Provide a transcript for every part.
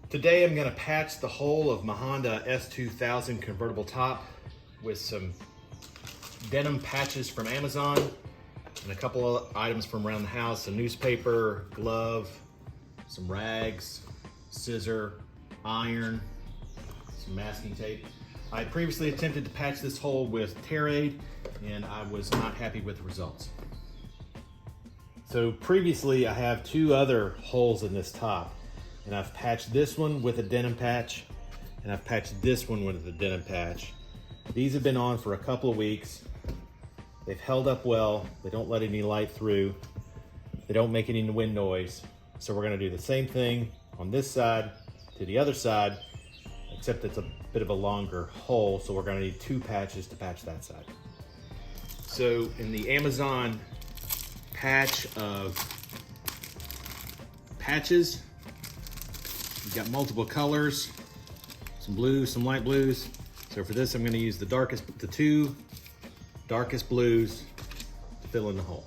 Today I'm going to patch the whole of my Honda S2000 convertible top with some denim patches from Amazon and a couple of items from around the house, a newspaper, glove, some rags, scissor, iron, some masking tape. I previously attempted to patch this hole with TearAid and I was not happy with the results. So previously I have two other holes in this top, and I've patched this one with a denim patch and I've patched this one with a denim patch. These have been on for a couple of weeks. They've held up well. They don't let any light through. They don't make any wind noise. So we're gonna do the same thing on this side to the other side, except it's a bit of a longer hole, so we're gonna need two patches to patch that side. So in the Amazon patch of patches, we've got multiple colors, some blues, some light blues. So for this, I'm gonna use the two darkest blues to fill in the hole.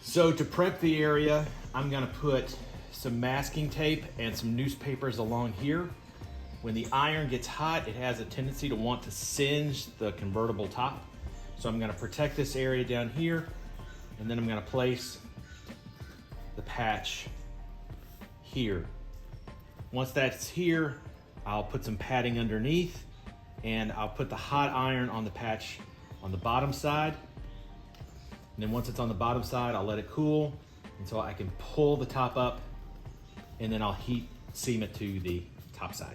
So to prep the area, I'm gonna put some masking tape and some newspapers along here. When the iron gets hot, it has a tendency to want to singe the convertible top. So I'm gonna protect this area down here, and then I'm gonna place the patch here. Once that's here, I'll put some padding underneath, and I'll put the hot iron on the patch on the bottom side. And then once it's on the bottom side, I'll let it cool until I can pull the top up, and then I'll heat seam it to the top side.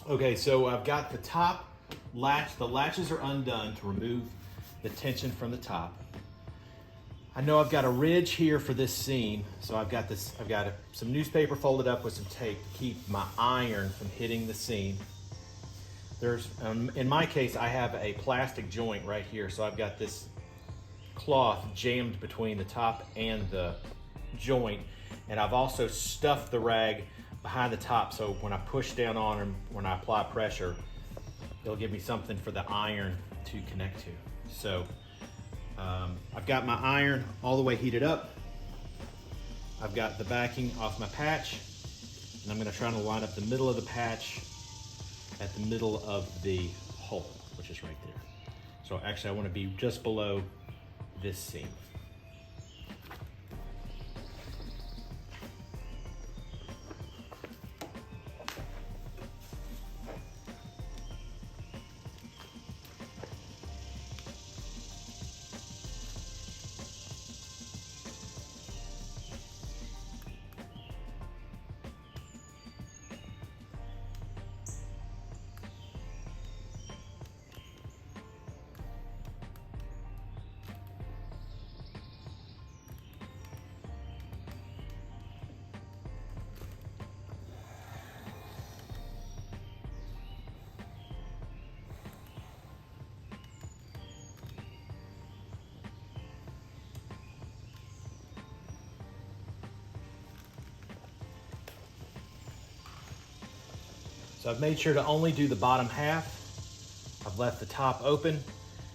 Okay, so I've got the top latch. The latches are undone to remove the tension from the top. I know I've got a ridge here for this seam, so I've got some newspaper folded up with some tape to keep my iron from hitting the seam. There's, in my case, I have a plastic joint right here, so I've got this cloth jammed between the top and the joint, and I've also stuffed the rag behind the top, so when I push down on them, when I apply pressure, it'll give me something for the iron to connect to. So I've got my iron all the way heated up. I've got the backing off my patch, and I'm gonna try to line up the middle of the patch at the middle of the hole, which is right there. So actually I wanna be just below this seam. So I've made sure to only do the bottom half. I've left the top open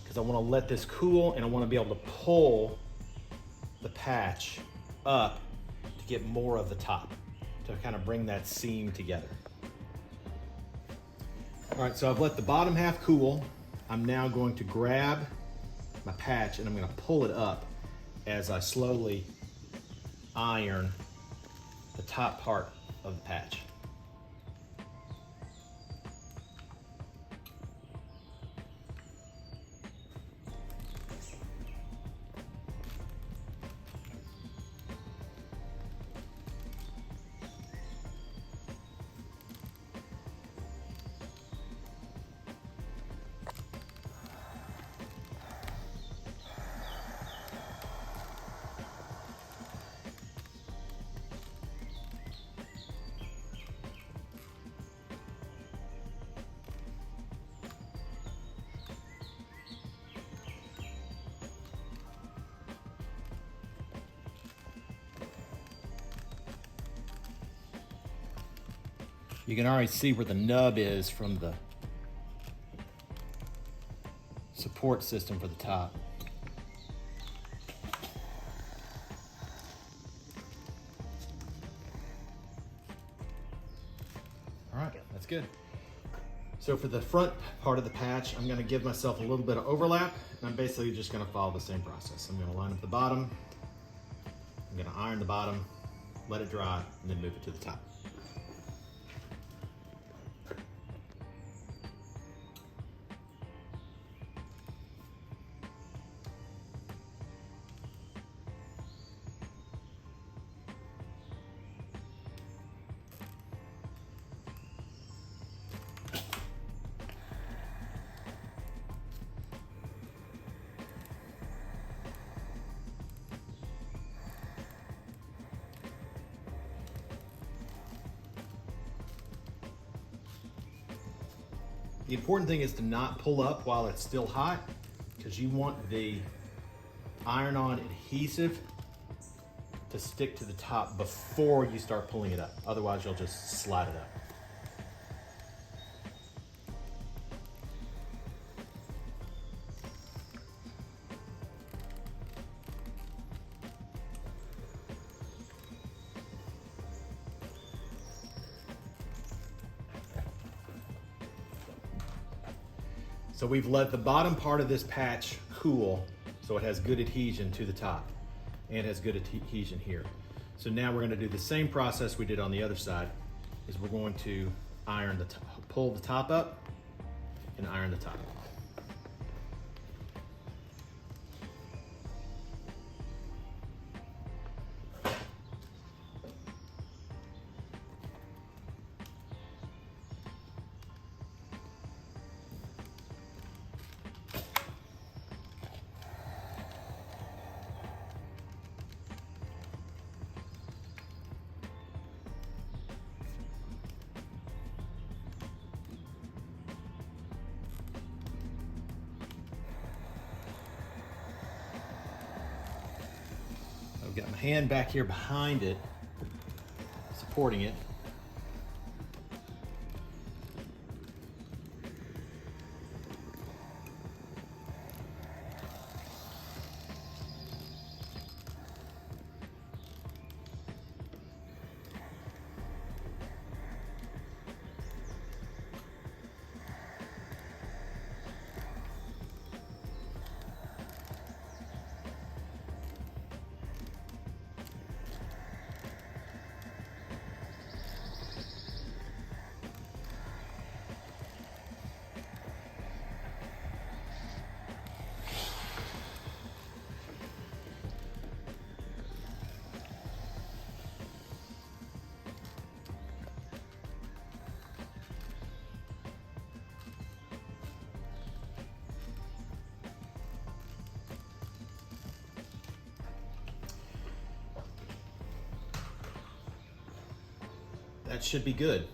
because I want to let this cool, and I want to be able to pull the patch up to get more of the top, to kind of bring that seam together. All right, so I've let the bottom half cool. I'm now going to grab my patch and I'm going to pull it up as I slowly iron the top part of the patch. You can already see where the nub is from the support system for the top. That's good. So for the front part of the patch, I'm gonna give myself a little bit of overlap, and I'm basically just gonna follow the same process. I'm gonna line up the bottom, I'm gonna iron the bottom, let it dry, and then move it to the top. The important thing is to not pull up while it's still hot, because you want the iron-on adhesive to stick to the top before you start pulling it up. Otherwise, you'll just slide it up. So we've let the bottom part of this patch cool so it has good adhesion to the top and has good adhesion here. So now we're going to do the same process we did on the other side, is we're going to iron the pull the top up and iron the top. I've got my hand back here behind it, supporting it. That should be good.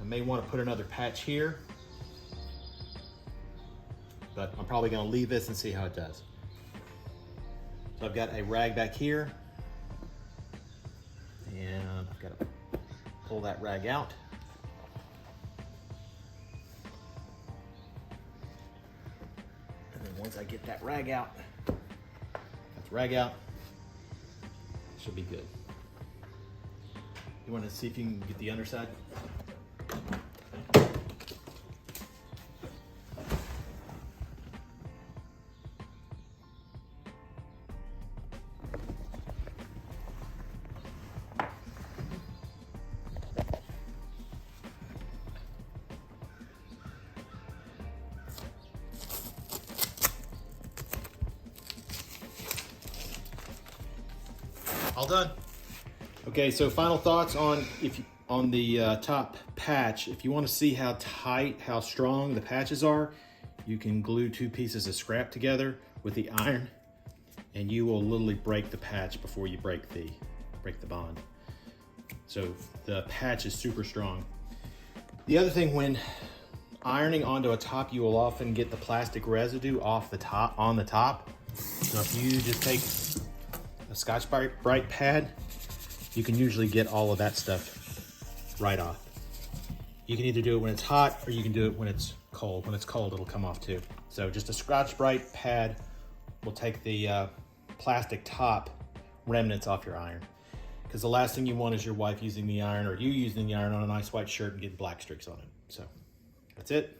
I may want to put another patch here, but I'm probably going to leave this and see how it does. So I've got a rag back here, and I've got to pull that rag out. And then once I get that rag out, it should be good. You want to see if you can get the underside? All done. Okay, so final thoughts on the top patch. If you want to see how tight, how strong the patches are, you can glue two pieces of scrap together with the iron, and you will literally break the patch before you break the bond. So the patch is super strong. The other thing, when ironing onto a top, you will often get the plastic residue off the top, on the top. So if you just take a Scotch-Brite pad, you can usually get all of that stuff right off. You can either do it when it's hot, or you can do it when it's cold. When it's cold, it'll come off too. So just a Scotch-Brite pad will take the plastic top remnants off your iron. because the last thing you want is your wife using the iron or you using the iron on a nice white shirt and getting black streaks on it. So that's it.